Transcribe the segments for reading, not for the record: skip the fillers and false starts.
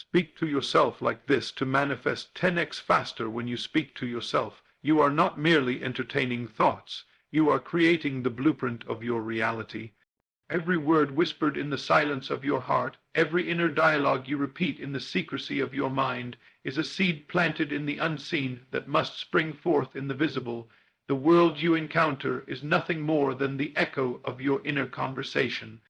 Speak to yourself like this to manifest 10x faster when you speak to yourself. You are not merely entertaining thoughts. You are creating the blueprint of your reality. Every word whispered in the silence of your heart, every inner dialogue you repeat in the secrecy of your mind, is a seed planted in the unseen that must spring forth in the visible. The world you encounter is nothing more than the echo of your inner conversation.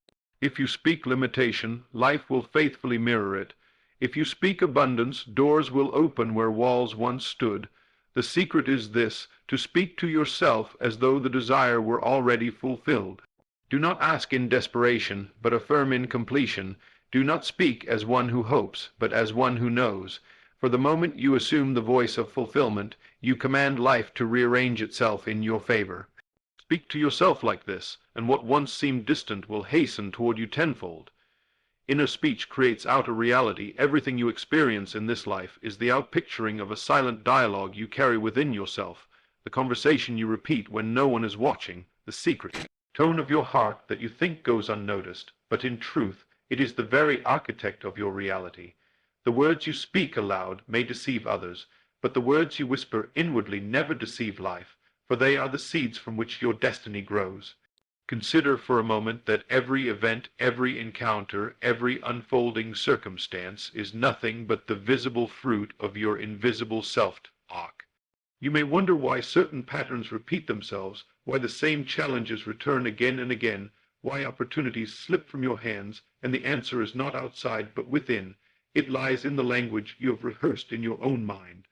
If you speak limitation, life will faithfully mirror it. If you speak abundance, doors will open where walls once stood. The secret is this: to speak to yourself as though the desire were already fulfilled. Do not ask in desperation, but affirm in completion. Do not speak as one who hopes, but as one who knows. For the moment you assume the voice of fulfillment, you command life to rearrange itself in your favor. Speak to yourself like this, and what once seemed distant will hasten toward you tenfold. Inner speech creates outer reality. Everything you experience in this life is the outpicturing of a silent dialogue you carry within yourself, the conversation you repeat when no one is watching, the secret tone of your heart that you think goes unnoticed, but in truth it is the very architect of your reality. The words you speak aloud may deceive others, but the words you whisper inwardly never deceive life, for they are the seeds from which your destiny grows. Consider for a moment that every event, every encounter, every unfolding circumstance is nothing but the visible fruit of your invisible self-talk. You may wonder why certain patterns repeat themselves, why the same challenges return again and again, why opportunities slip from your hands, and the answer is not outside but within. It lies in the language you have rehearsed in your own mind.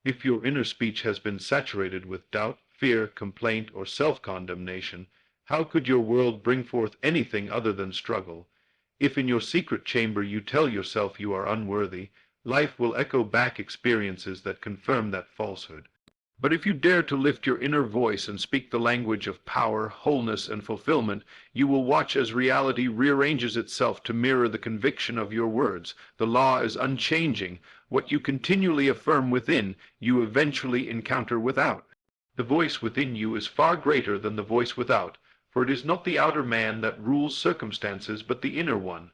If your inner speech has been saturated with doubt, fear, complaint, or self-condemnation, how could your world bring forth anything other than struggle? If in your secret chamber you tell yourself you are unworthy, life will echo back experiences that confirm that falsehood. But if you dare to lift your inner voice and speak the language of power, wholeness, and fulfillment, you will watch as reality rearranges itself to mirror the conviction of your words. The law is unchanging. What you continually affirm within, you eventually encounter without. The voice within you is far greater than the voice without, for it is not the outer man that rules circumstances, but the inner one.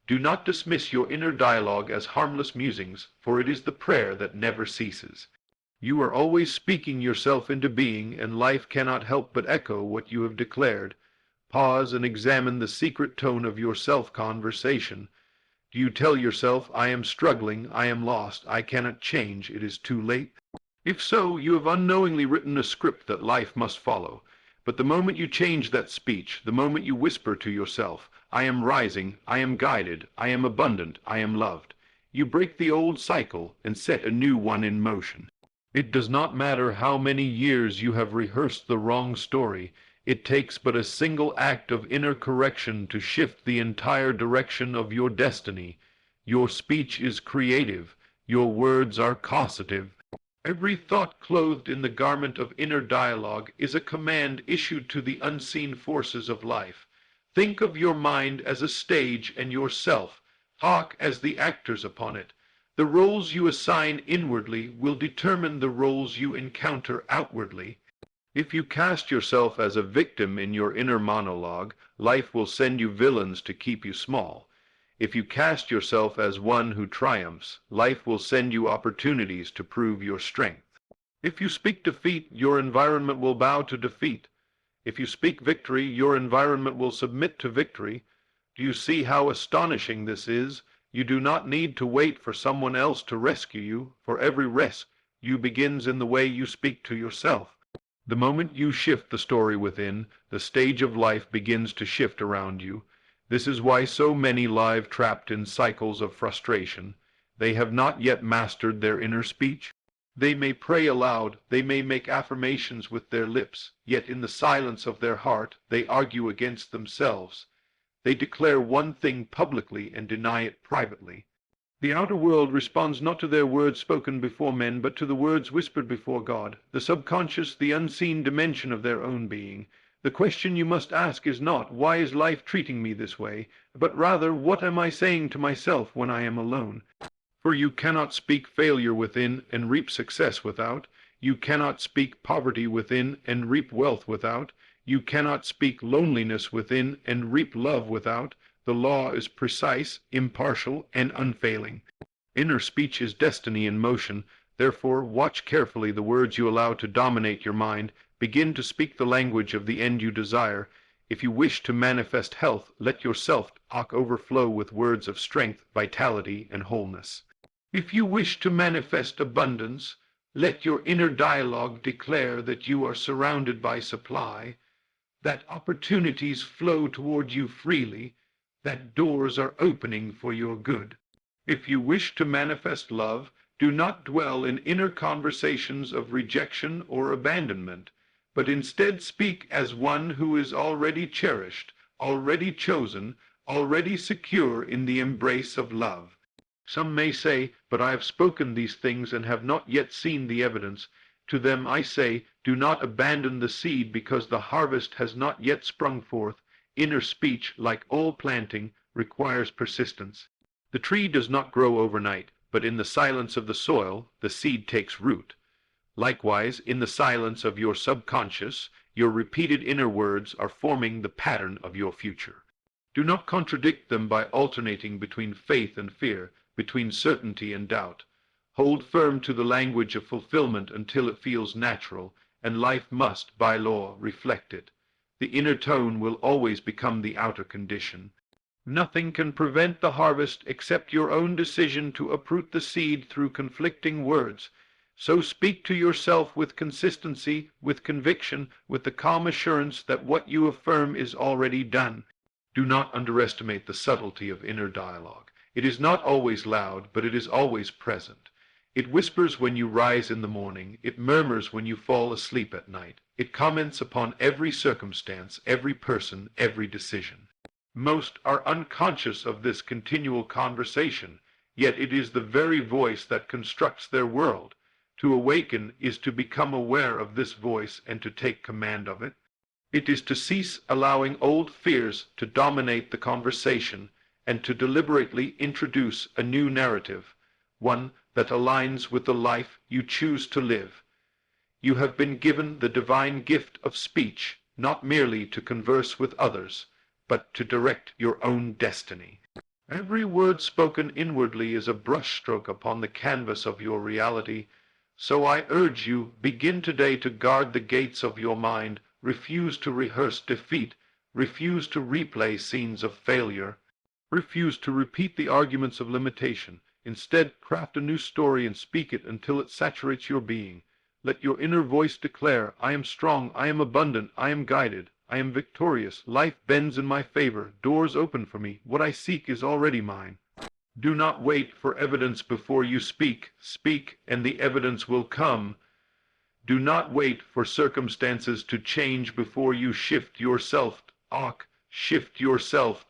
Do not dismiss your inner dialogue as harmless musings, for it is the prayer that never ceases. You are always speaking yourself into being, and life cannot help but echo what you have declared. Pause and examine the secret tone of your self-conversation. Do you tell yourself, I am struggling, I am lost, I cannot change, it is too late? If so, you have unknowingly written a script that life must follow. But the moment you change that speech, the moment you whisper to yourself, I am rising, I am guided, I am abundant, I am loved, you break the old cycle and set a new one in motion. It does not matter how many years you have rehearsed the wrong story. It takes but a single act of inner correction to shift the entire direction of your destiny. Your speech is creative. Your words are causative. Every thought clothed in the garment of inner dialogue is a command issued to the unseen forces of life. Think of your mind as a stage and yourself. Talk as the actors upon it. The roles you assign inwardly will determine the roles you encounter outwardly. If you cast yourself as a victim in your inner monologue, life will send you villains to keep you small. If you cast yourself as one who triumphs, life will send you opportunities to prove your strength. If you speak defeat, your environment will bow to defeat. If you speak victory, your environment will submit to victory. Do you see how astonishing this is? You do not need to wait for someone else to rescue you, for every rescue begins in the way you speak to yourself. The moment you shift the story within, the stage of life begins to shift around you. This is why so many lie trapped in cycles of frustration. They have not yet mastered their inner speech. They may pray aloud, they may make affirmations with their lips, yet in the silence of their heart they argue against themselves. They declare one thing publicly and deny it privately. The outer world responds not to their words spoken before men, but to the words whispered before God, the subconscious, the unseen dimension of their own being. The question you must ask is not, why is life treating me this way, but rather, what am I saying to myself when I am alone? For you cannot speak failure within and reap success without. You cannot speak poverty within and reap wealth without. You cannot speak loneliness within and reap love without. The law is precise, impartial, and unfailing. Inner speech is destiny in motion. Therefore, watch carefully the words you allow to dominate your mind. Begin to speak the language of the end you desire. If you wish to manifest health, let your self-talk overflow with words of strength, vitality, and wholeness. If you wish to manifest abundance, let your inner dialogue declare that you are surrounded by supply, that opportunities flow toward you freely, that doors are opening for your good. If you wish to manifest love, do not dwell in inner conversations of rejection or abandonment, but instead speak as one who is already cherished, already chosen, already secure in the embrace of love. Some may say, "But I have spoken these things and have not yet seen the evidence." To them I say, do not abandon the seed because the harvest has not yet sprung forth. Inner speech, like all planting, requires persistence. The tree does not grow overnight, but in the silence of the soil, the seed takes root. Likewise, in the silence of your subconscious, your repeated inner words are forming the pattern of your future. Do not contradict them by alternating between faith and fear, between certainty and doubt. Hold firm to the language of fulfillment until it feels natural, and life must, by law, reflect it. The inner tone will always become the outer condition. Nothing can prevent the harvest except your own decision to uproot the seed through conflicting words. So speak to yourself with consistency, with conviction, with the calm assurance that what you affirm is already done. Do not underestimate the subtlety of inner dialogue. It is not always loud, but it is always present. It whispers when you rise in the morning. It murmurs when you fall asleep at night. It comments upon every circumstance, every person, every decision. Most are unconscious of this continual conversation, yet it is the very voice that constructs their world. To awaken is to become aware of this voice and to take command of it. It is to cease allowing old fears to dominate the conversation and to deliberately introduce a new narrative, one that aligns with the life you choose to live. You have been given the divine gift of speech, not merely to converse with others, but to direct your own destiny. Every word spoken inwardly is a brushstroke upon the canvas of your reality. So I urge you, begin today to guard the gates of your mind. Refuse to rehearse defeat. Refuse to replay scenes of failure. Refuse to repeat the arguments of limitation. Instead, craft a new story and speak it until it saturates your being. Let your inner voice declare, I am strong, I am abundant, I am guided, I am victorious, life bends in my favor, doors open for me, what I seek is already mine. Do not wait for evidence before you speak. Speak, and the evidence will come. Do not wait for circumstances to change before you shift yourself. Shift yourself,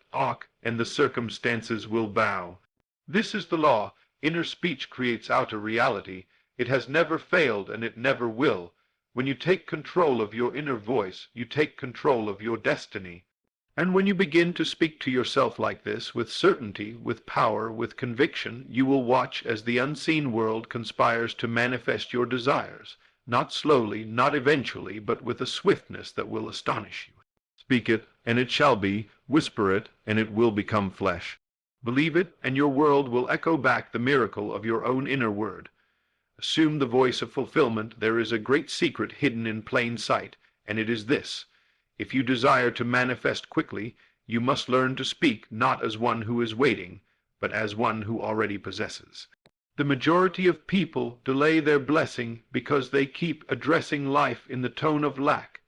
and the circumstances will bow. This is the law. Inner speech creates outer reality. It has never failed, and it never will. When you take control of your inner voice, you take control of your destiny. And when you begin to speak to yourself like this, with certainty, with power, with conviction, you will watch as the unseen world conspires to manifest your desires, not slowly, not eventually, but with a swiftness that will astonish you. Speak it, and it shall be. Whisper it, and it will become flesh. Believe it, and your world will echo back the miracle of your own inner word. Assume the voice of fulfillment. There is a great secret hidden in plain sight, and it is this. If you desire to manifest quickly, you must learn to speak not as one who is waiting, but as one who already possesses. The majority of people delay their blessing because they keep addressing life in the tone of lack,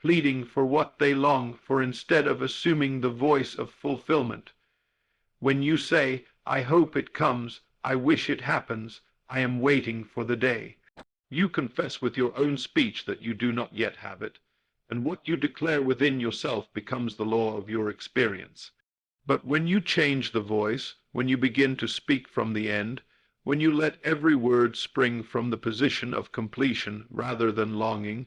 pleading for what they long for instead of assuming the voice of fulfillment. When you say, I hope it comes, I wish it happens, I am waiting for the day, you confess with your own speech that you do not yet have it, and what you declare within yourself becomes the law of your experience. But when you change the voice, when you begin to speak from the end, when you let every word spring from the position of completion rather than longing,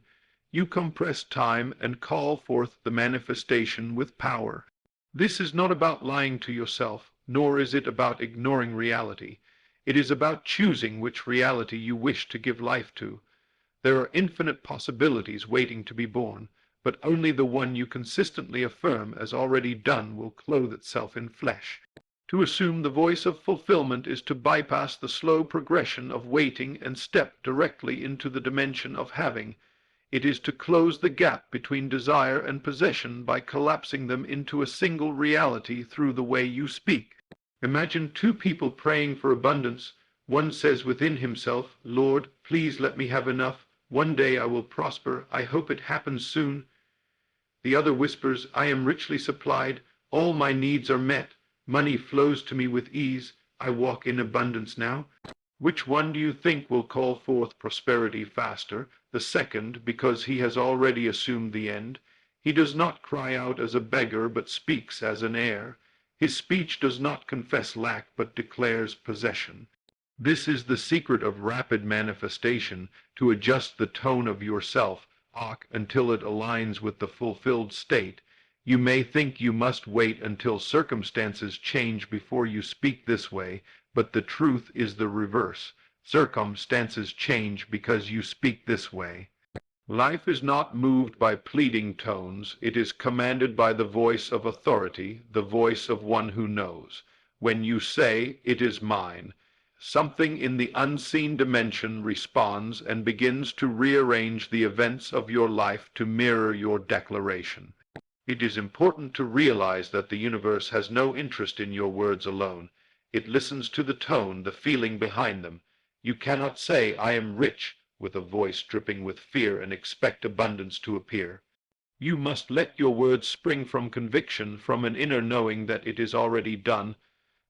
you compress time and call forth the manifestation with power. This is not about lying to yourself, nor is it about ignoring reality. It is about choosing which reality you wish to give life to. There are infinite possibilities waiting to be born, but only the one you consistently affirm as already done will clothe itself in flesh. To assume the voice of fulfillment is to bypass the slow progression of waiting and step directly into the dimension of having. It is to close the gap between desire and possession by collapsing them into a single reality through the way you speak. Imagine two people praying for abundance. One says within himself, "Lord, please let me have enough. One day I will prosper. I hope it happens soon." The other whispers, "I am richly supplied. All my needs are met. Money flows to me with ease. I walk in abundance now." Which one do you think will call forth prosperity faster? The second, because he has already assumed the end. He does not cry out as a beggar, but speaks as an heir. His speech does not confess lack, but declares possession. This is the secret of rapid manifestation, to adjust the tone of yourself, until it aligns with the fulfilled state. You may think you must wait until circumstances change before you speak this way, but the truth is the reverse. Circumstances change because you speak this way. Life is not moved by pleading tones. It is commanded by the voice of authority, the voice of one who knows. When you say, "It is mine," something in the unseen dimension responds and begins to rearrange the events of your life to mirror your declaration. It is important to realize that the universe has no interest in your words alone. It listens to the tone, the feeling behind them. You cannot say, "I am rich," with a voice dripping with fear and expect abundance to appear. You must let your words spring from conviction, from an inner knowing that it is already done.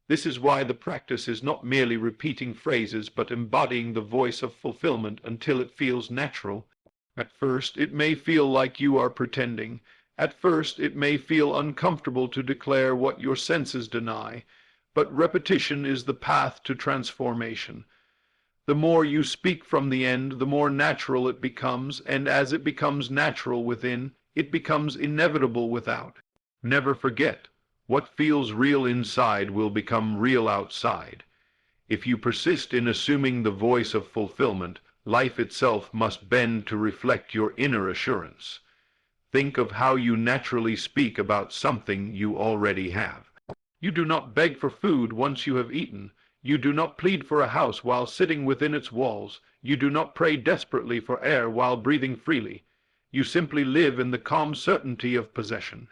This is why the practice is not merely repeating phrases, but embodying the voice of fulfillment until it feels natural. At first, it may feel like you are pretending. At first, it may feel uncomfortable to declare what your senses deny, but repetition is the path to transformation. The more you speak from the end, the more natural it becomes, and as it becomes natural within, it becomes inevitable without. Never forget, what feels real inside will become real outside. If you persist in assuming the voice of fulfillment, life itself must bend to reflect your inner assurance. Think of how you naturally speak about something you already have. You do not beg for food once you have eaten. You do not plead for a house while sitting within its walls. You do not pray desperately for air while breathing freely. You simply live in the calm certainty of possession.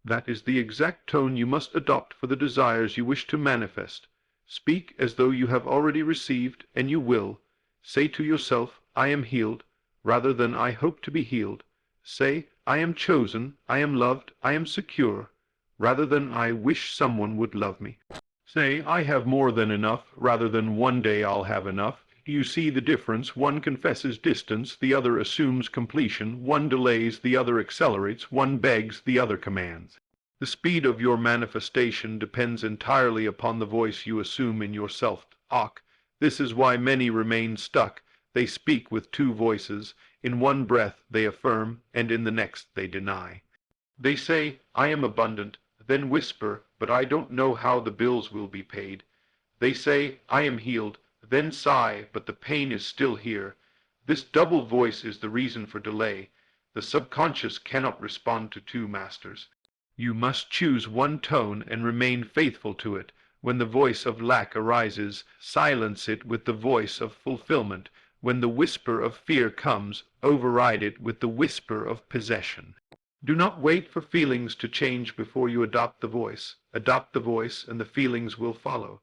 That is the exact tone you must adopt for the desires you wish to manifest. Speak as though you have already received, and you will. Say to yourself, "I am healed," rather than "I hope to be healed." Say, "I am chosen, I am loved, I am secure," rather than "I wish someone would love me." Say, "I have more than enough," rather than "one day I'll have enough." Do you see the difference? One confesses distance, the other assumes completion. One delays, the other accelerates. One begs, the other commands. The speed of your manifestation depends entirely upon the voice you assume in yourself. This is why many remain stuck. They speak with two voices. In one breath they affirm, and in the next they deny. They say, "I am abundant," then whisper, "But I don't know how the bills will be paid." They say, "I am healed," then sigh, "But the pain is still here." This double voice is the reason for delay. The subconscious cannot respond to two masters. You must choose one tone and remain faithful to it. When the voice of lack arises, silence it with the voice of fulfillment. When the whisper of fear comes, override it with the whisper of possession. Do not wait for feelings to change before you adopt the voice. Adopt the voice, and the feelings will follow.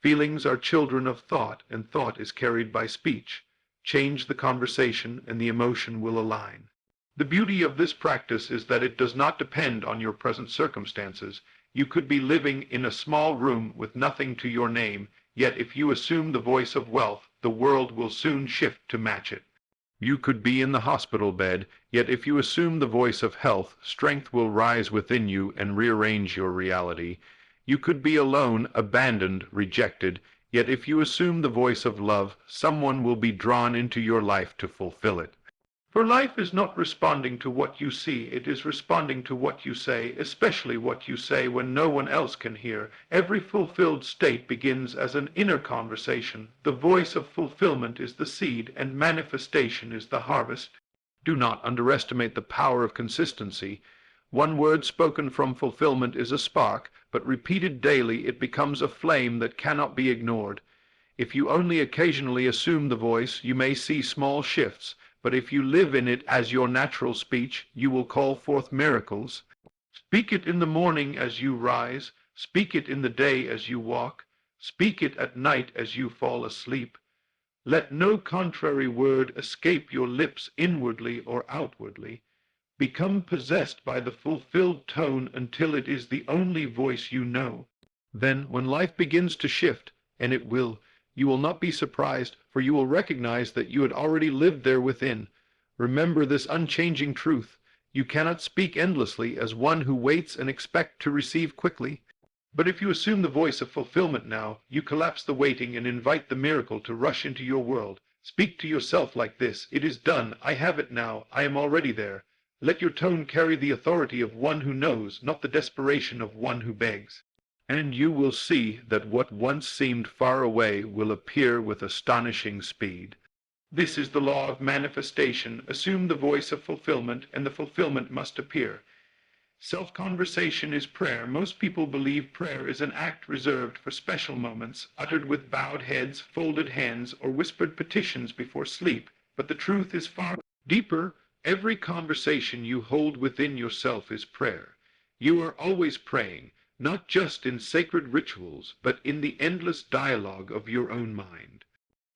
Feelings are children of thought, and thought is carried by speech. Change the conversation, and the emotion will align. The beauty of this practice is that it does not depend on your present circumstances. You could be living in a small room with nothing to your name, yet if you assume the voice of wealth, the world will soon shift to match it. You could be in the hospital bed, yet if you assume the voice of health, strength will rise within you and rearrange your reality. You could be alone, abandoned, rejected, yet if you assume the voice of love, someone will be drawn into your life to fulfill it. For life is not responding to what you see, it is responding to what you say, especially what you say when no one else can hear. Every fulfilled state begins as an inner conversation. The voice of fulfillment is the seed, and manifestation is the harvest. Do not underestimate the power of consistency. One word spoken from fulfillment is a spark, but repeated daily it becomes a flame that cannot be ignored. If you only occasionally assume the voice, you may see small shifts, but if you live in it as your natural speech, you will call forth miracles. Speak it in the morning as you rise, speak it in the day as you walk, speak it at night as you fall asleep. Let no contrary word escape your lips inwardly or outwardly. Become possessed by the fulfilled tone until it is the only voice you know. Then, when life begins to shift, and it will, you will not be surprised, for you will recognize that you had already lived there within. Remember this unchanging truth. You cannot speak endlessly as one who waits and expects to receive quickly. But if you assume the voice of fulfillment now, you collapse the waiting and invite the miracle to rush into your world. Speak to yourself like this: "It is done. I have it now. I am already there." Let your tone carry the authority of one who knows, not the desperation of one who begs. And you will see that what once seemed far away will appear with astonishing speed. This is the law of manifestation. Assume the voice of fulfillment, and the fulfillment must appear. Self-conversation is prayer. Most people believe prayer is an act reserved for special moments, uttered with bowed heads, folded hands, or whispered petitions before sleep. But the truth is far deeper. Every conversation you hold within yourself is prayer. You are always praying, not just in sacred rituals, but in the endless dialogue of your own mind.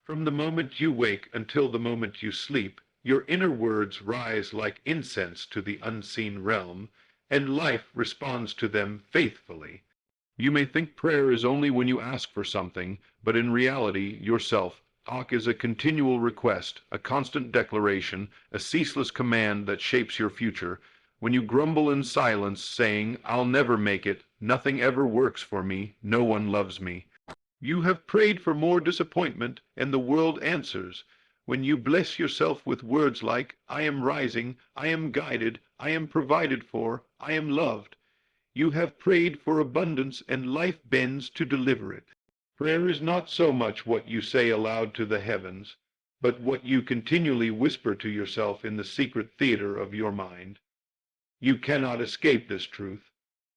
From the moment you wake until the moment you sleep, your inner words rise like incense to the unseen realm, and life responds to them faithfully. You may think prayer is only when you ask for something, but in reality, yourself, talk is a continual request, a constant declaration, a ceaseless command that shapes your future. When you grumble in silence, saying, "I'll never make it, nothing ever works for me, no one loves me," you have prayed for more disappointment, and the world answers. When you bless yourself with words like, "I am rising, I am guided, I am provided for, I am loved," you have prayed for abundance, and life bends to deliver it. Prayer is not so much what you say aloud to the heavens, but what you continually whisper to yourself in the secret theater of your mind. You cannot escape this truth.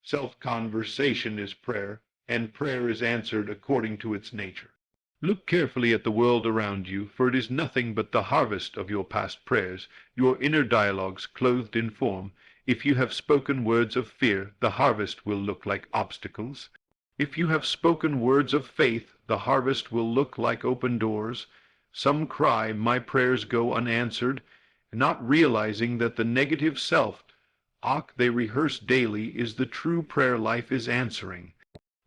Self-conversation is prayer, and prayer is answered according to its nature. Look carefully at the world around you, for it is nothing but the harvest of your past prayers, your inner dialogues clothed in form. If you have spoken words of fear, the harvest will look like obstacles. If you have spoken words of faith, the harvest will look like open doors. Some cry, "My prayers go unanswered," not realizing that the negative self they rehearse daily is the true prayer life is answering.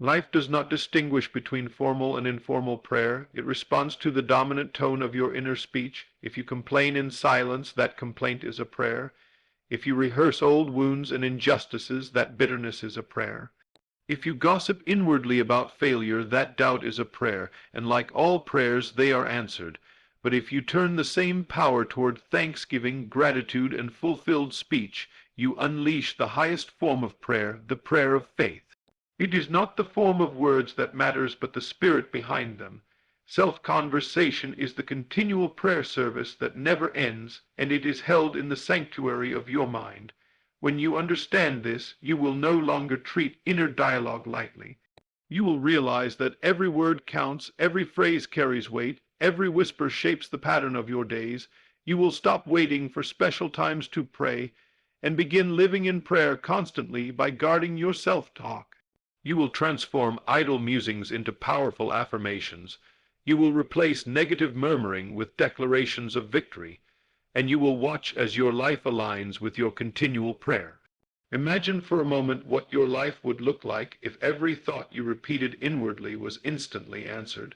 Life does not distinguish between formal and informal prayer. It responds to the dominant tone of your inner speech. If you complain in silence, that complaint is a prayer. If you rehearse old wounds and injustices, that bitterness is a prayer. If you gossip inwardly about failure, that doubt is a prayer, and like all prayers, they are answered. But if you turn the same power toward thanksgiving, gratitude, and fulfilled speech, you unleash the highest form of prayer, the prayer of faith. It is not the form of words that matters, but the spirit behind them. Self-conversation is the continual prayer service that never ends, and it is held in the sanctuary of your mind. When you understand this, you will no longer treat inner dialogue lightly. You will realize that every word counts, every phrase carries weight, every whisper shapes the pattern of your days. You will stop waiting for special times to pray, and begin living in prayer constantly by guarding your self-talk. You will transform idle musings into powerful affirmations. You will replace negative murmuring with declarations of victory, and you will watch as your life aligns with your continual prayer. Imagine for a moment what your life would look like if every thought you repeated inwardly was instantly answered.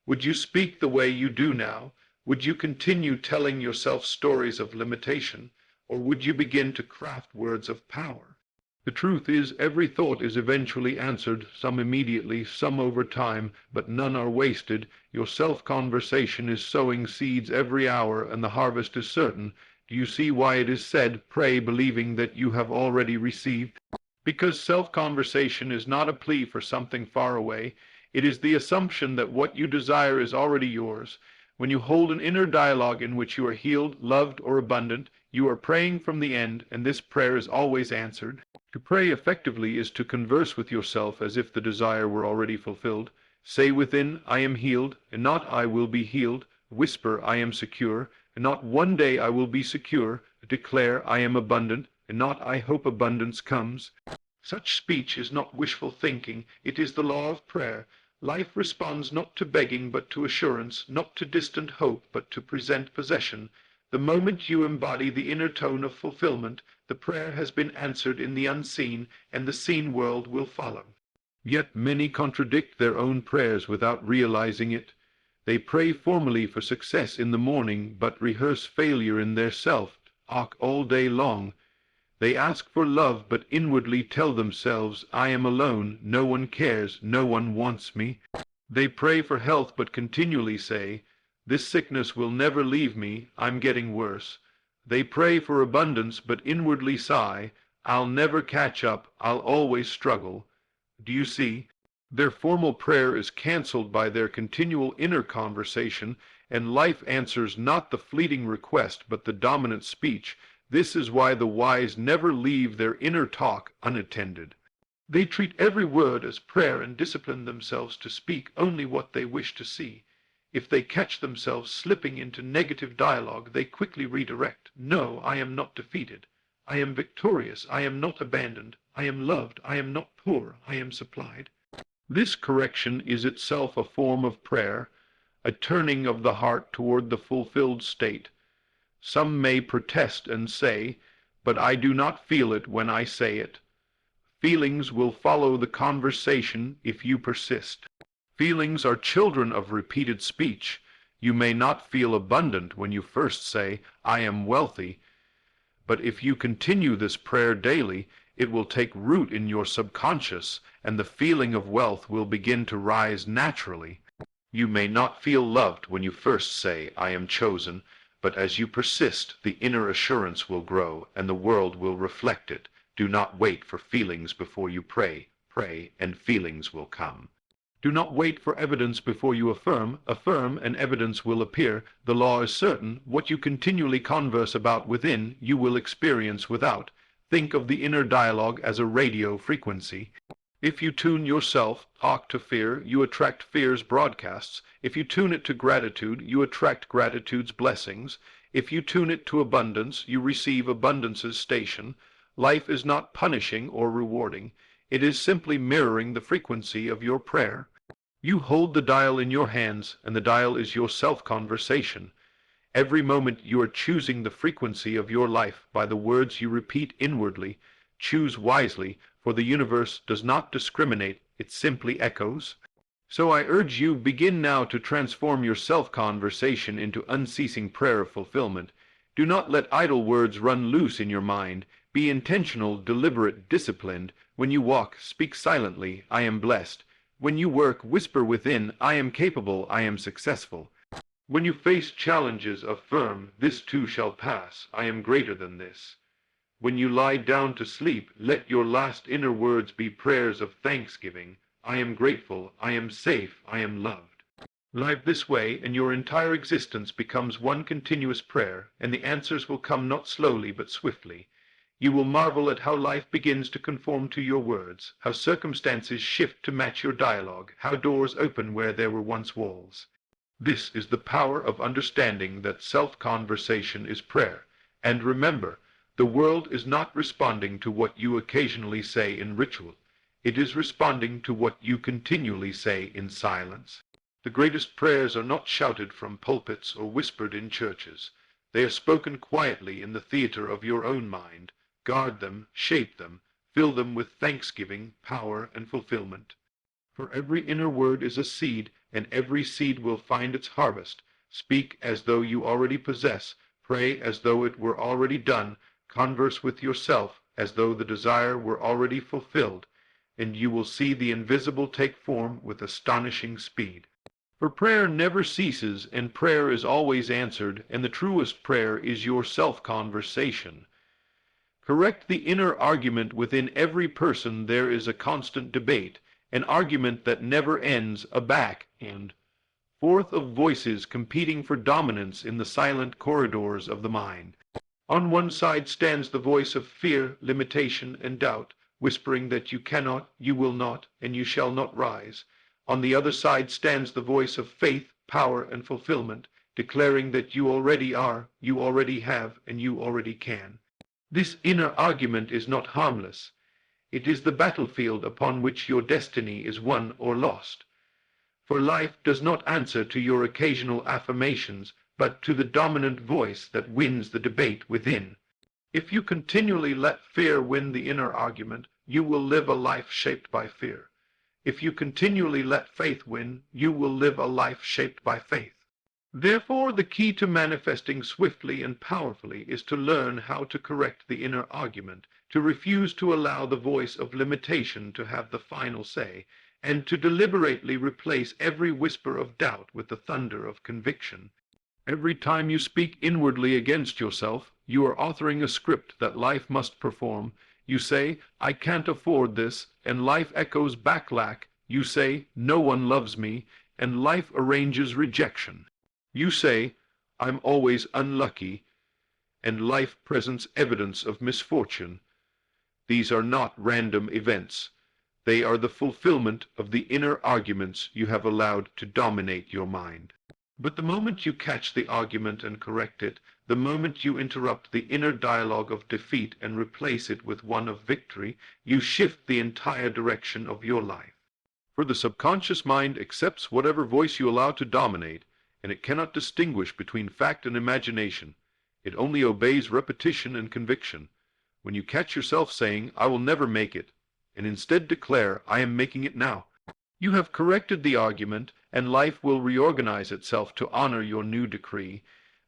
Would you speak the way you do now? Would you continue telling yourself stories of limitation, or would you begin to craft words of power? The truth is, every thought is eventually answered, some immediately, some over time, but none are wasted. Your self-conversation is sowing seeds every hour, and the harvest is certain. Do you see why it is said, "Pray believing that you have already received"? Because self-conversation is not a plea for something far away. It is the assumption that what you desire is already yours. When you hold an inner dialogue in which you are healed, loved, or abundant, You are praying from the end, and this prayer is always answered. To pray effectively is to converse with yourself as if the desire were already fulfilled. Say within, I am healed, and not I will be healed. Whisper, I am secure, and not one day I will be secure. Declare, I am abundant, and not I hope abundance comes. Such speech is not wishful thinking, it is the law of prayer. Life responds not to begging but to assurance, not to distant hope but to present possession. The moment you embody the inner tone of fulfillment, the prayer has been answered in the unseen, and the seen world will follow. Yet many contradict their own prayers without realizing it. They pray formally for success in the morning, but rehearse failure in their self-talk all day long. They ask for love, but inwardly tell themselves, I am alone, no one cares, no one wants me. They pray for health, but continually say, this sickness will never leave me, I'm getting worse. They pray for abundance, but inwardly sigh, I'll never catch up, I'll always struggle. Do you see? Their formal prayer is cancelled by their continual inner conversation, and life answers not the fleeting request, but the dominant speech. This is why the wise never leave their inner talk unattended. They treat every word as prayer and discipline themselves to speak only what they wish to see. If they catch themselves slipping into negative dialogue, they quickly redirect. No, I am not defeated. I am victorious. I am not abandoned. I am loved. I am not poor. I am supplied. This correction is itself a form of prayer, a turning of the heart toward the fulfilled state. Some may protest and say, but I do not feel it when I say it. Feelings will follow the conversation if you persist. Feelings are children of repeated speech. You may not feel abundant when you first say, I am wealthy, but if you continue this prayer daily, it will take root in your subconscious, and the feeling of wealth will begin to rise naturally. You may not feel loved when you first say, I am chosen, but as you persist, the inner assurance will grow, and the world will reflect it. Do not wait for feelings before you pray. Pray, and feelings will come. Do not wait for evidence before you affirm. Affirm, and evidence will appear. The law is certain. What you continually converse about within, you will experience without. Think of the inner dialogue as a radio frequency. If you tune your self-talk to fear, you attract fear's broadcasts. If you tune it to gratitude, you attract gratitude's blessings. If you tune it to abundance, you receive abundance's station. Life is not punishing or rewarding. It is simply mirroring the frequency of your prayer. You hold the dial in your hands, and the dial is your self-conversation. Every moment you are choosing the frequency of your life by the words you repeat inwardly. Choose wisely, for the universe does not discriminate, it simply echoes. So I urge you, begin now to transform your self-conversation into unceasing prayer of fulfillment. Do not let idle words run loose in your mind. Be intentional, deliberate, disciplined. When you walk, speak silently, I am blessed. When you work, whisper within, I am capable, I am successful. When you face challenges, affirm, this too shall pass, I am greater than this. When you lie down to sleep, let your last inner words be prayers of thanksgiving. I am grateful, I am safe, I am loved. Live this way, and your entire existence becomes one continuous prayer, and the answers will come not slowly but swiftly. You will marvel at how life begins to conform to your words, how circumstances shift to match your dialogue, how doors open where there were once walls. This is the power of understanding that self-conversation is prayer. And remember, the world is not responding to what you occasionally say in ritual. It is responding to what you continually say in silence. The greatest prayers are not shouted from pulpits or whispered in churches. They are spoken quietly in the theater of your own mind. Guard them, shape them, fill them with thanksgiving, power, and fulfillment. For every inner word is a seed, and every seed will find its harvest. Speak as though you already possess. Pray as though it were already done. Converse with yourself as though the desire were already fulfilled, and you will see the invisible take form with astonishing speed. For prayer never ceases, and prayer is always answered, and the truest prayer is your self-conversation. Correct the inner argument within every person. There is a constant debate, an argument that never ends, a back and forth of voices competing for dominance in the silent corridors of the mind. On one side stands the voice of fear, limitation, and doubt, whispering that you cannot, you will not, and you shall not rise. On the other side stands the voice of faith, power, and fulfillment, declaring that you already are, you already have, and you already can. This inner argument is not harmless. It is the battlefield upon which your destiny is won or lost. For life does not answer to your occasional affirmations, but to the dominant voice that wins the debate within. If you continually let fear win the inner argument, you will live a life shaped by fear. If you continually let faith win, you will live a life shaped by faith. Therefore, the key to manifesting swiftly and powerfully is to learn how to correct the inner argument, to refuse to allow the voice of limitation to have the final say, and to deliberately replace every whisper of doubt with the thunder of conviction. Every time you speak inwardly against yourself, you are authoring a script that life must perform. You say, "I can't afford this," and life echoes backlack. You say, "No one loves me," and life arranges rejection. You say, "I'm always unlucky," and life presents evidence of misfortune. These are not random events. They are the fulfillment of the inner arguments you have allowed to dominate your mind. But the moment you catch the argument and correct it, the moment you interrupt the inner dialogue of defeat and replace it with one of victory, you shift the entire direction of your life. For the subconscious mind accepts whatever voice you allow to dominate, and it cannot distinguish between fact and imagination. It only obeys repetition and conviction. When you catch yourself saying, "I will never make it," and instead declare, "I am making it now," you have corrected the argument, and life will reorganize itself to honor your new decree.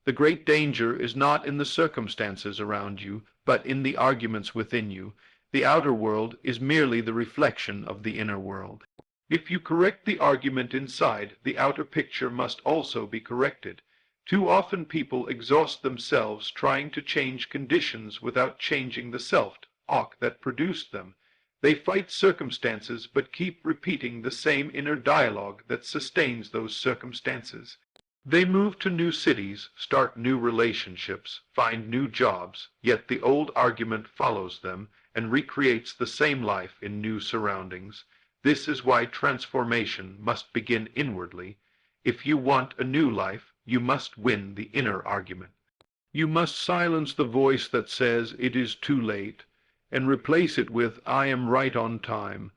The great danger is not in the circumstances around you, but in the arguments within you. The outer world is merely the reflection of the inner world. If you correct the argument inside, the outer picture must also be corrected. Too often people exhaust themselves trying to change conditions without changing the self-talk that produced them. They fight circumstances but keep repeating the same inner dialogue that sustains those circumstances. They move to new cities, start new relationships, find new jobs, yet the old argument follows them and recreates the same life in new surroundings. This is why transformation must begin inwardly. If you want a new life, you must win the inner argument. You must silence the voice that says it is too late, and replace it with "I am right on time."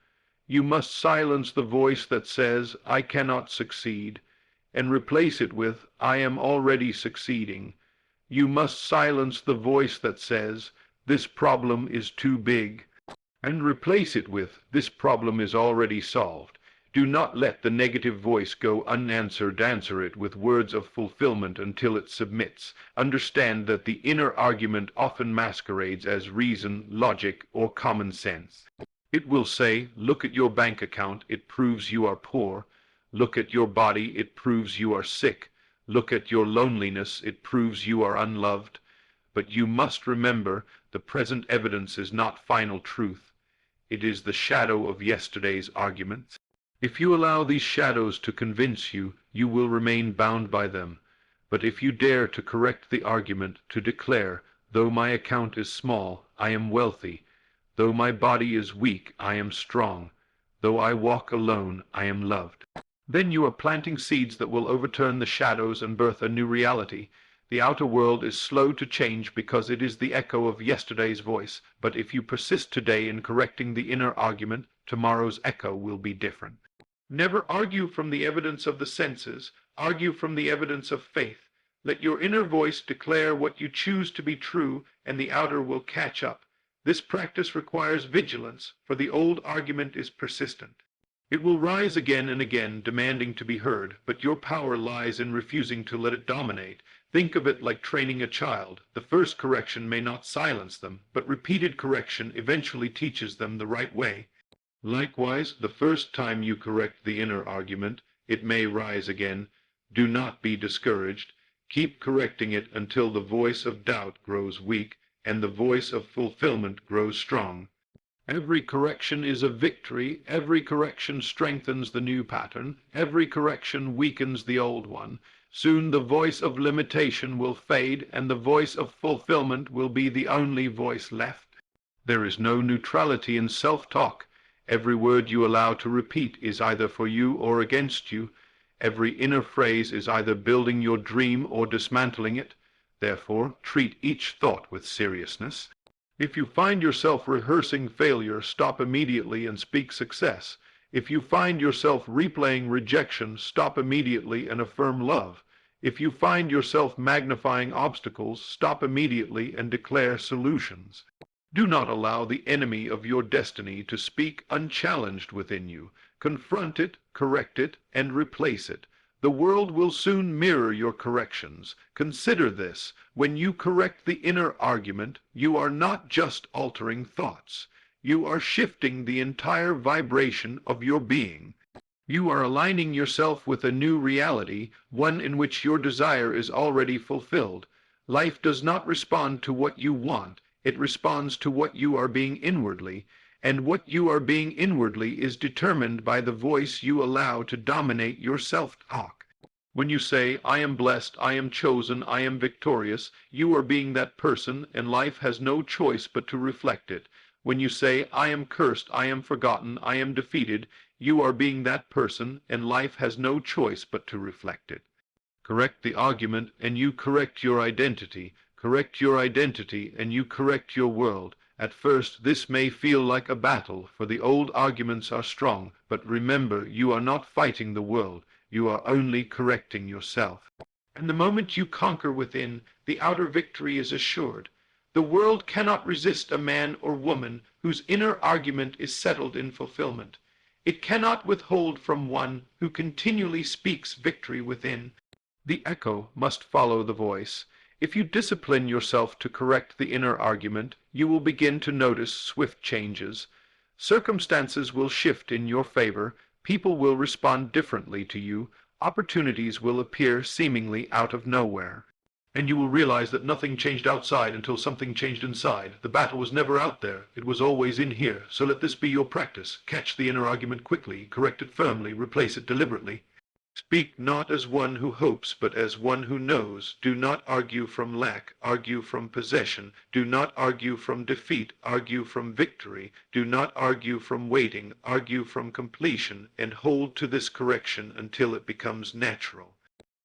You must silence the voice that says "I cannot succeed," and replace it with "I am already succeeding." You must silence the voice that says "This problem is too big," and replace it with "This problem is already solved." Do not let the negative voice go unanswered. Answer it with words of fulfillment until it submits. Understand that the inner argument often masquerades as reason, logic, or common sense. It will say, "Look at your bank account, it proves you are poor. Look at your body, it proves you are sick. Look at your loneliness, it proves you are unloved." But you must remember, the present evidence is not final truth. It is the shadow of yesterday's arguments. If you allow these shadows to convince you, you will remain bound by them. But if you dare to correct the argument, to declare, "Though my account is small, I am wealthy. Though my body is weak, I am strong. Though I walk alone, I am loved," then you are planting seeds that will overturn the shadows and birth a new reality. The outer world is slow to change because it is the echo of yesterday's voice, but if you persist today in correcting the inner argument, tomorrow's echo will be different. Never argue from the evidence of the senses, argue from the evidence of faith. Let your inner voice declare what you choose to be true, and the outer will catch up. This practice requires vigilance, for the old argument is persistent. It will rise again and again, demanding to be heard, but your power lies in refusing to let it dominate. Think of it like training a child. The first correction may not silence them, but repeated correction eventually teaches them the right way. Likewise, the first time you correct the inner argument, it may rise again. Do not be discouraged. Keep correcting it until the voice of doubt grows weak and the voice of fulfillment grows strong. Every correction is a victory, every correction strengthens the new pattern, every correction weakens the old one. Soon the voice of limitation will fade, and the voice of fulfillment will be the only voice left. There is no neutrality in self-talk. Every word you allow to repeat is either for you or against you. Every inner phrase is either building your dream or dismantling it. Therefore, treat each thought with seriousness. If you find yourself rehearsing failure, stop immediately and speak success. If you find yourself replaying rejection, stop immediately and affirm love. If you find yourself magnifying obstacles, stop immediately and declare solutions. Do not allow the enemy of your destiny to speak unchallenged within you. Confront it, correct it, and replace it. The world will soon mirror your corrections. Consider this: when you correct the inner argument, you are not just altering thoughts. You are shifting the entire vibration of your being. You are aligning yourself with a new reality, one in which your desire is already fulfilled. Life does not respond to what you want. It responds to what you are being inwardly, and what you are being inwardly is determined by the voice you allow to dominate your self-talk. When you say, "I am blessed, I am chosen, I am victorious," you are being that person, and life has no choice but to reflect it. When you say, "I am cursed, I am forgotten, I am defeated," you are being that person, and life has no choice but to reflect it. Correct the argument, and you correct your identity. Correct your identity, and you correct your world. At first this may feel like a battle, for the old arguments are strong, but remember, you are not fighting the world. You are only correcting yourself. And the moment you conquer within, the outer victory is assured. The world cannot resist a man or woman whose inner argument is settled in fulfillment. It cannot withhold from one who continually speaks victory within. The echo must follow the voice. If you discipline yourself to correct the inner argument, you will begin to notice swift changes. Circumstances will shift in your favor, people will respond differently to you, opportunities will appear seemingly out of nowhere. And you will realize that nothing changed outside until something changed inside. The battle was never out there, it was always in here. So let this be your practice. Catch the inner argument quickly, correct it firmly, replace it deliberately. Speak not as one who hopes, but as one who knows. Do not argue from lack, argue from possession. Do not argue from defeat, argue from victory. Do not argue from waiting, argue from completion, and hold to this correction until it becomes natural.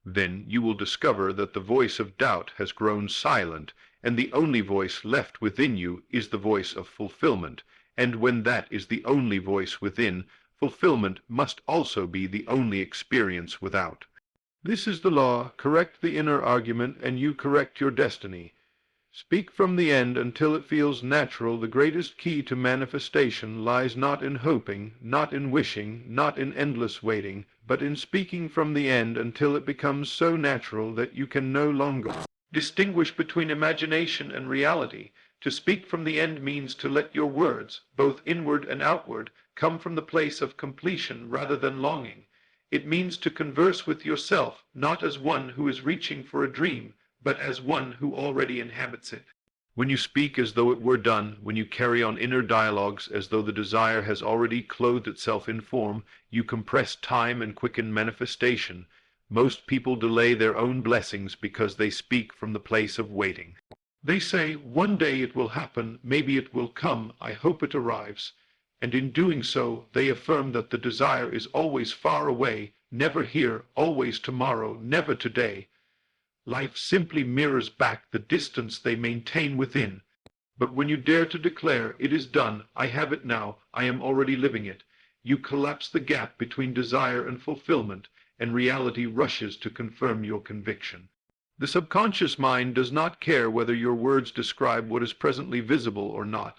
Then you will discover that the voice of doubt has grown silent, and the only voice left within you is the voice of fulfillment. And when that is the only voice within, fulfillment must also be the only experience without. This is the law. Correct the inner argument, and you correct your destiny. Speak from the end until it feels natural. The greatest key to manifestation lies not in hoping, not in wishing, not in endless waiting, but in speaking from the end until it becomes so natural that you can no longer distinguish between imagination and reality. To speak from the end means to let your words, both inward and outward, come from the place of completion rather than longing. It means to converse with yourself, not as one who is reaching for a dream, but as one who already inhabits it. When you speak as though it were done, when you carry on inner dialogues as though the desire has already clothed itself in form, you compress time and quicken manifestation. Most people delay their own blessings because they speak from the place of waiting. They say, "One day it will happen, maybe it will come, I hope it arrives." And in doing so, they affirm that the desire is always far away, never here, always tomorrow, never today. Life simply mirrors back the distance they maintain within. But when you dare to declare, "It is done, I have it now, I am already living it," you collapse the gap between desire and fulfillment, and reality rushes to confirm your conviction. The subconscious mind does not care whether your words describe what is presently visible or not.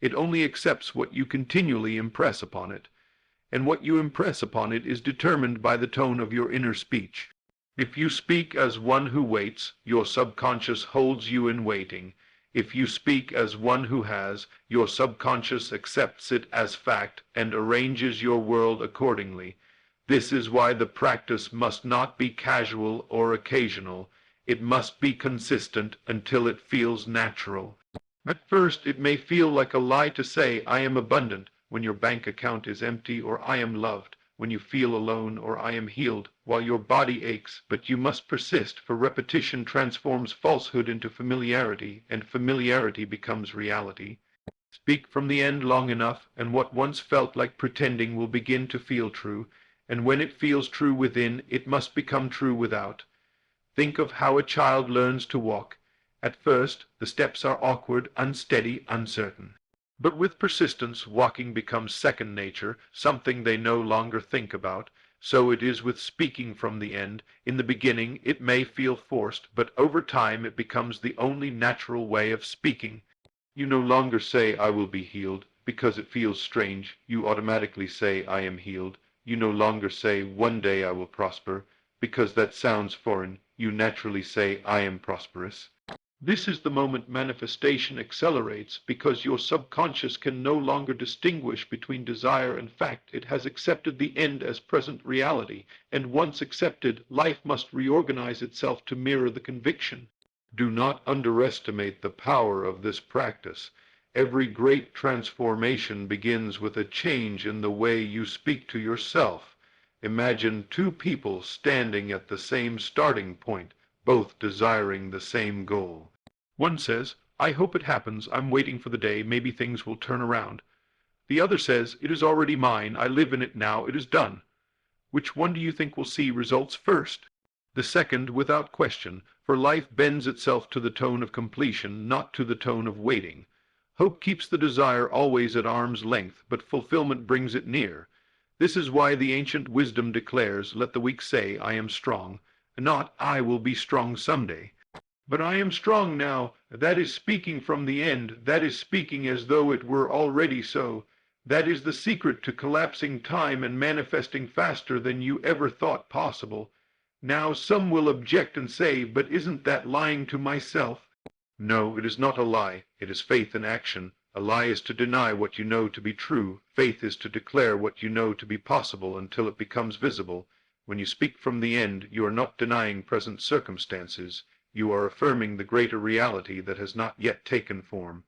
It only accepts what you continually impress upon it. And what you impress upon it is determined by the tone of your inner speech. If you speak as one who waits, your subconscious holds you in waiting. If you speak as one who has, your subconscious accepts it as fact and arranges your world accordingly. This is why the practice must not be casual or occasional. It must be consistent until it feels natural. At first it may feel like a lie to say, I am abundant, when your bank account is empty, or I am loved, when you feel alone, or I am healed, while your body aches, but you must persist, for repetition transforms falsehood into familiarity, and familiarity becomes reality. Speak from the end long enough, and what once felt like pretending will begin to feel true, and when it feels true within, it must become true without. Think of how a child learns to walk. At first, the steps are awkward, unsteady, uncertain. But with persistence, walking becomes second nature, something they no longer think about. So it is with speaking from the end. In the beginning, it may feel forced, but over time it becomes the only natural way of speaking. You no longer say, I will be healed, because it feels strange. You automatically say, I am healed. You no longer say, one day I will prosper, because that sounds foreign. You naturally say, I am prosperous. This is the moment manifestation accelerates, because your subconscious can no longer distinguish between desire and fact. It has accepted the end as present reality, and once accepted, life must reorganize itself to mirror the conviction. Do not underestimate the power of this practice. Every great transformation begins with a change in the way you speak to yourself. Imagine two people standing at the same starting point, both desiring the same goal. One says, I hope it happens, I'm waiting for the day, maybe things will turn around. The other says, it is already mine, I live in it now, it is done. Which one do you think will see results first? The second, without question, for life bends itself to the tone of completion, not to the tone of waiting. Hope keeps the desire always at arm's length, but fulfillment brings it near. This is why the ancient wisdom declares, let the weak say, I am strong, not I will be strong someday. But I am strong now. That is speaking from the end. That is speaking as though it were already so. That is the secret to collapsing time and manifesting faster than you ever thought possible. Now some will object and say, but isn't that lying to myself? No, it is not a lie. It is faith in action. A lie is to deny what you know to be true. Faith is to declare what you know to be possible until it becomes visible. When you speak from the end, you are not denying present circumstances. You are affirming the greater reality that has not yet taken form.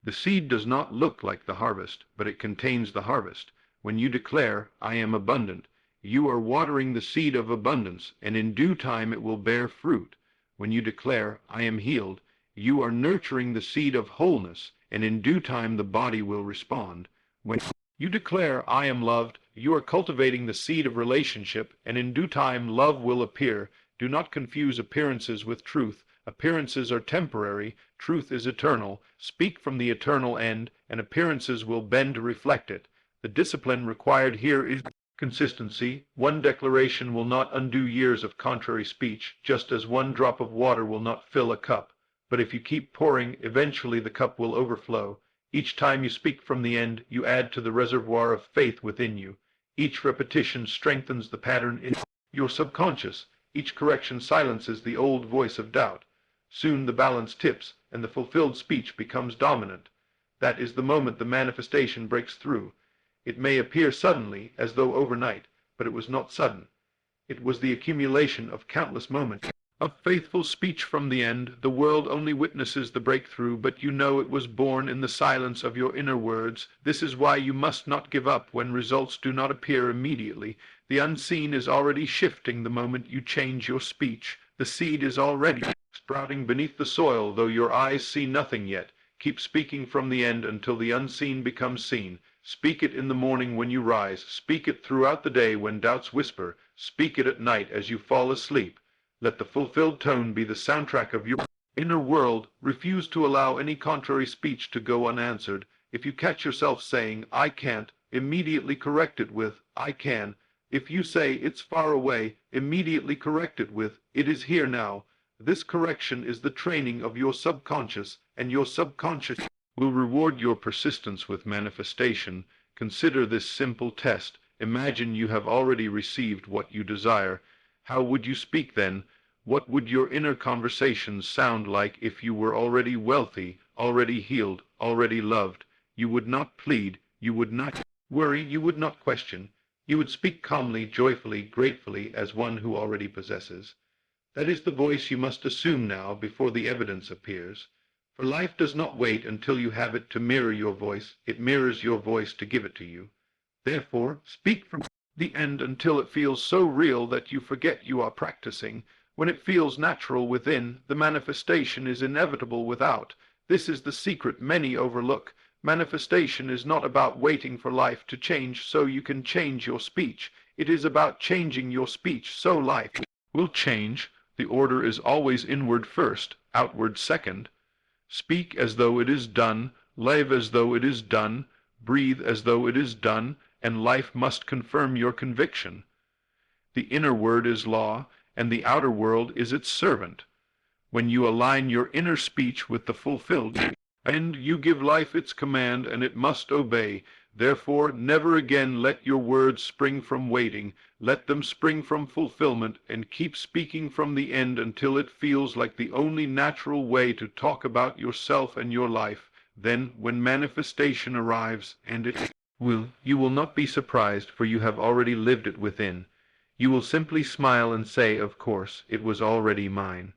The seed does not look like the harvest, but it contains the harvest. When you declare, I am abundant, you are watering the seed of abundance, and in due time it will bear fruit. When you declare, I am healed, you are nurturing the seed of wholeness, and in due time the body will respond. When you declare, I am loved, you are cultivating the seed of relationship, and in due time love will appear. Do not confuse appearances with truth. Appearances are temporary, truth is eternal. Speak from the eternal end, and appearances will bend to reflect it. The discipline required here is consistency. One declaration will not undo years of contrary speech, just as one drop of water will not fill a cup. But if you keep pouring, eventually the cup will overflow. Each time you speak from the end, you add to the reservoir of faith within you. Each repetition strengthens the pattern in your subconscious. Each correction silences the old voice of doubt. Soon the balance tips, and the fulfilled speech becomes dominant. That is the moment the manifestation breaks through. It may appear suddenly, as though overnight, but it was not sudden. It was the accumulation of countless moments of faithful speech from the end. The world only witnesses the breakthrough, but you know it was born in the silence of your inner words. This is why you must not give up when results do not appear immediately. The unseen is already shifting the moment you change your speech. The seed is already sprouting beneath the soil, though your eyes see nothing yet. Keep speaking from the end until the unseen becomes seen. Speak it in the morning when you rise. Speak it throughout the day when doubts whisper. Speak it at night as you fall asleep. Let the fulfilled tone be the soundtrack of your inner world. Refuse to allow any contrary speech to go unanswered. If you catch yourself saying, I can't, immediately correct it with, I can. If you say, it's far away, immediately correct it with, it is here now. This correction is the training of your subconscious, and your subconscious will reward your persistence with manifestation. Consider this simple test. Imagine you have already received what you desire. How would you speak then? What would your inner conversations sound like if you were already wealthy, already healed, already loved? You would not plead, you would not worry, you would not question. You would speak calmly, joyfully, gratefully, as one who already possesses. That is the voice you must assume now before the evidence appears. For life does not wait until you have it to mirror your voice, it mirrors your voice to give it to you. Therefore, speak from the end until it feels so real that you forget you are practicing. When it feels natural within, the manifestation is inevitable without. This is the secret many overlook. Manifestation is not about waiting for life to change so you can change your speech. It is about changing your speech so life will change. The order is always inward first, outward second. Speak as though it is done, live as though it is done, breathe as though it is done, and life must confirm your conviction. The inner word is law, and the outer world is its servant. When you align your inner speech with the fulfilled end, you give life its command, and it must obey. Therefore, never again let your words spring from waiting. Let them spring from fulfillment, and keep speaking from the end until it feels like the only natural way to talk about yourself and your life. Then, when manifestation arrives, and it will, you will not be surprised, for you have already lived it within. You will simply smile and say, of course, it was already mine.